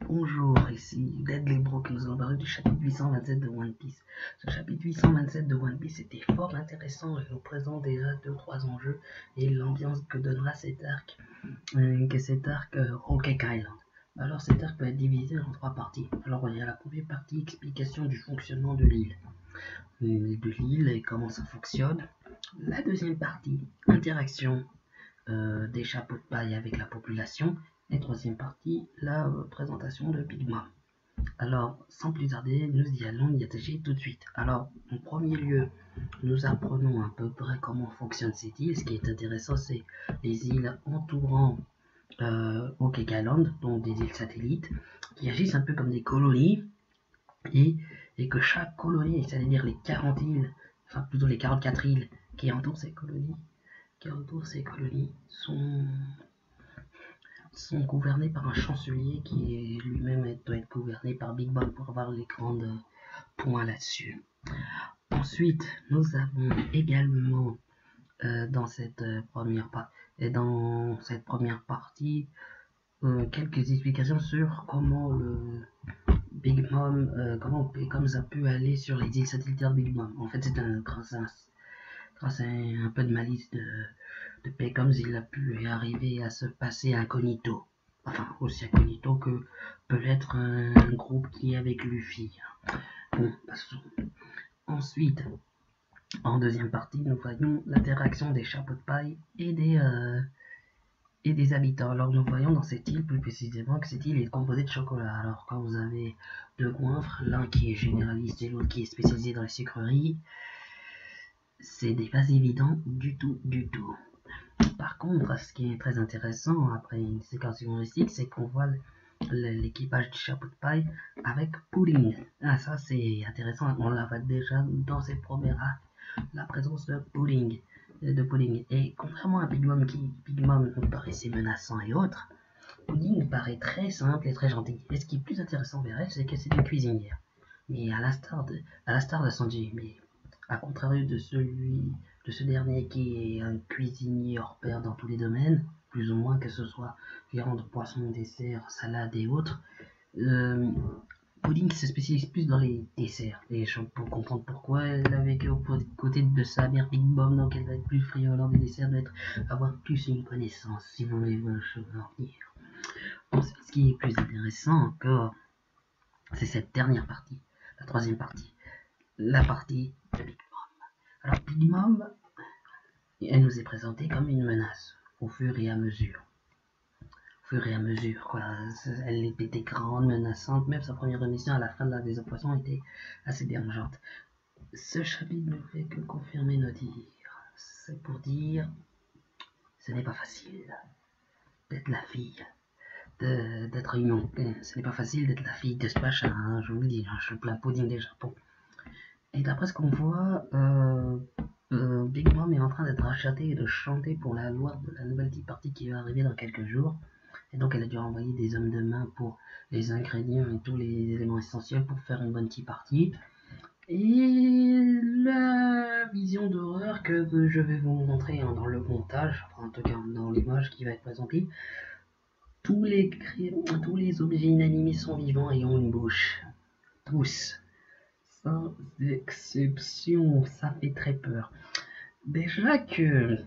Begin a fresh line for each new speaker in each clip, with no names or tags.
Bonjour, ici Deadly Brook, nous allons parler du chapitre 827 de One Piece. Ce chapitre 827 de One Piece était fort intéressant et nous présente déjà 2-3 enjeux et l'ambiance que donnera cet arc, Whole Cake Island. Alors cet arc peut être divisé en 3 parties. Alors il y a la première partie, explication du fonctionnement de l'île. Et comment ça fonctionne. La deuxième partie, interaction des chapeaux de paille avec la population. Et troisième partie, la présentation de Big Mom. Alors, sans plus tarder, nous y allons y attacher tout de suite. Alors, en premier lieu, nous apprenons à peu près comment fonctionne cette île. Ce qui est intéressant, c'est les îles entourant Oak Island, donc des îles satellites, qui agissent un peu comme des colonies, et que chaque colonie, c'est-à-dire les 40 îles, enfin plutôt les 44 îles qui entourent ces colonies, sont gouvernés par un chancelier qui lui-même doit être gouverné par Big Mom pour avoir les grands points là-dessus. Ensuite, nous avons également dans cette première partie quelques explications sur comment le Big Mom, comment ça peut aller sur les îles satellitaires de Big Mom. En fait, c'est grâce à un peu de malice de Peckham, il a pu arriver à se passer incognito. Enfin, aussi incognito que peut être un groupe qui est avec Luffy. Bon, passons. Ensuite, en deuxième partie, nous voyons l'interaction des chapeaux de paille et des habitants. Alors nous voyons dans cette île plus précisément que cette île est composée de chocolat. Alors quand vous avez deux goinfres, l'un qui est généraliste et l'autre qui est spécialisé dans les sucreries, c'est pas évident du tout. Par contre, ce qui est très intéressant après une séquence humoristique, c'est qu'on voit l'équipage du chapeau de paille avec Pudding. Ah, ça c'est intéressant, on la voit déjà dans ses premiers actes, la présence de Pudding. Et contrairement à Big Mom nous paraissait menaçant et autres, Pudding paraît très simple et très gentil. Et ce qui est plus intéressant vers elle, c'est que c'est une cuisinière. Mais à la star de Sanji, mais à contrario de ce dernier qui est un cuisinier hors pair dans tous les domaines, plus ou moins, que ce soit viande, poisson, dessert, salade et autres, Pudding se spécialise plus dans les desserts. Et je peux comprendre pourquoi elle a vécu aux côtés de sa mère Big Mom, donc elle va être plus friande des desserts, doit avoir plus une connaissance, si vous voulez je veux en venir. Ensuite, ce qui est plus intéressant encore, c'est cette dernière partie, la troisième partie, la partie de Big Mom. Alors Big Mom, elle nous est présentée comme une menace au fur et à mesure. Quoi. Elle était grande, menaçante, même sa première émission à la fin de la des poissons était assez dérangeante. Ce chapitre ne fait que confirmer nos dires. C'est pour dire, ce n'est pas facile d'être la fille d'être union. Ce n'est pas facile d'être la fille de Splash, hein, je vous le dis, hein, je suis plein Pudding des Japon. Et d'après ce qu'on voit, Big Mom est en train d'être achatée et de chanter pour la loi de la nouvelle Tea Party qui va arriver dans quelques jours. Et donc elle a dû envoyer des hommes de main pour les ingrédients et tous les éléments essentiels pour faire une bonne Tea Party. Et la vision d'horreur que je vais vous montrer dans le montage, enfin en tout cas dans l'image qui va être présentée, tous les objets inanimés sont vivants et ont une bouche. Tous. Sans exception, ça fait très peur. Déjà que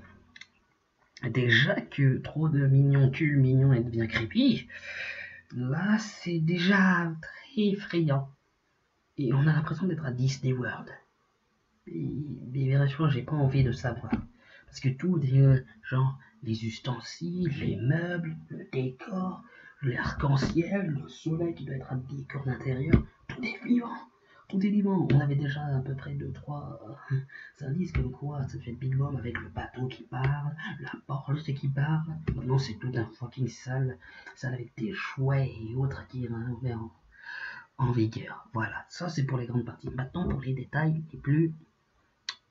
trop de mignons tuent mignon et devient creepy, là c'est déjà très effrayant. Et on a l'impression d'être à Disney World. Mais véritablement, j'ai pas envie de savoir. Parce que tout est genre les ustensiles, les meubles, le décor, l'arc-en-ciel, le soleil qui doit être un décor d'intérieur, tout est vivant. Tout est vivant. On avait déjà à peu près 2-3 indices comme quoi ça fait Big Mom avec le bateau qui parle, la Porsche qui parle. Non, c'est tout un fucking salle avec des chouets et autres qui est en vigueur. Voilà, ça c'est pour les grandes parties. Maintenant pour les détails les plus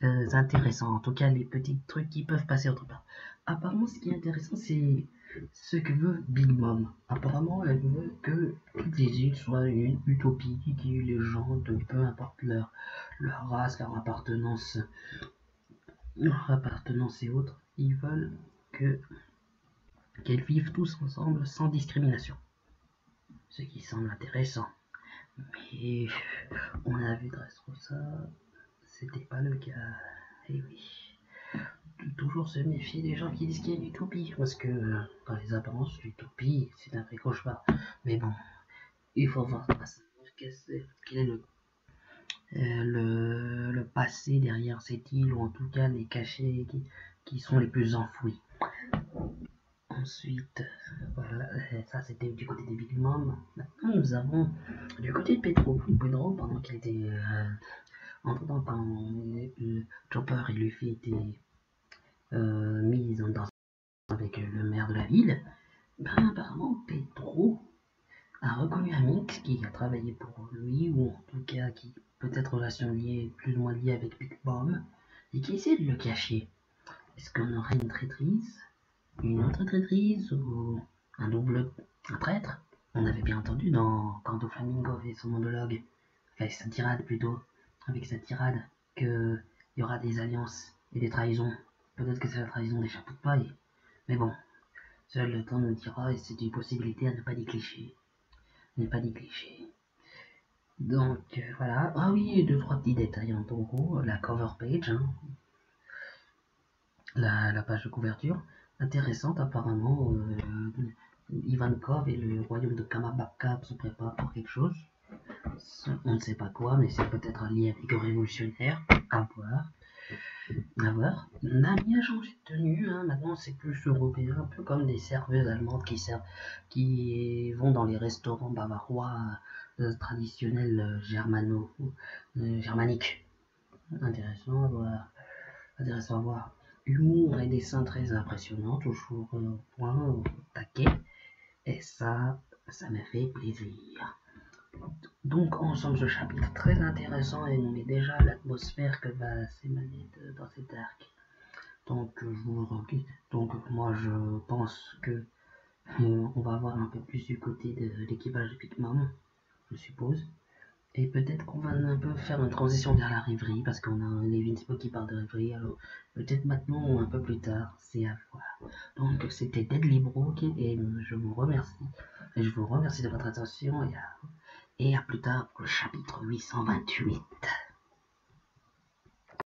intéressants, en tout cas les petits trucs qui peuvent passer autre part. Apparemment ce qui est intéressant c'est ce que veut Big Mom. Apparemment elle veut que toutes les îles soient une utopie, que les gens, de peu importe leur race, leur appartenance et autres, ils veulent qu'elles vivent tous ensemble sans discrimination. ce qui semble intéressant. Mais on a vu Dressrosa, c'était pas le cas. Et oui. Toujours se méfier des gens qui disent qu'il y a du toupie, parce que dans les apparences, du toupie, c'est un vrai cauchemar. Mais bon, il faut voir quel est le passé derrière cette île, ou en tout cas les cachets qui sont les plus enfouis. Ensuite, voilà, ça c'était du côté des Big Mom. Maintenant nous avons du côté de Pedro. Pedro, pendant qu'il était entre temps, quand Chopper et Luffy étaient mis dans avec le maire de la ville, ben apparemment Pedro a reconnu un mix qui a travaillé pour lui, ou en tout cas qui peut être relation liée, plus ou moins liée avec Big Mom, et qui essaie de le cacher. Est-ce qu'on aurait une traîtrise? Une autre traîtrise? Ou un double, un traître? On avait bien entendu dans quand Doflamingo fait son monologue, enfin sa tirade plutôt, avec sa tirade, qu'il y aura des alliances et des trahisons. Peut-être que c'est la trahison des chapeaux de paille. Mais bon, seul le temps nous dira, et c'est une possibilité à ne pas négliger. Ne pas négliger. Donc voilà. Ah oui, deux trois petits détails en gros. La cover page, hein. La page de couverture. Intéressante apparemment. Ivankov et le royaume de Kamabaka se préparent pour quelque chose. On ne sait pas quoi, mais c'est peut-être un lien avec le révolutionnaire. À voir. À voir. Nami a changé de tenue, hein. Maintenant c'est plus européen, un peu comme des serveuses allemandes qui vont dans les restaurants bavarois traditionnels germaniques. Intéressant à voir. Intéressant à voir. Humour et dessin très impressionnant, toujours au point, au taquet. Et ça me fait plaisir. Donc ensemble ce chapitre très intéressant et nous met déjà l'atmosphère que va s'émaner dans cet arc. Donc moi je pense que on va avoir un peu plus du côté de l'équipage de Big Mom, je suppose. Et peut-être qu'on va un peu faire une transition vers la rêverie, parce qu'on a un Levinspo qui parle de rêverie, alors peut-être maintenant ou un peu plus tard, c'est à voir. Donc c'était Deadly Brook et je vous remercie. Et je vous remercie de votre attention et à plus tard pour le chapitre 828.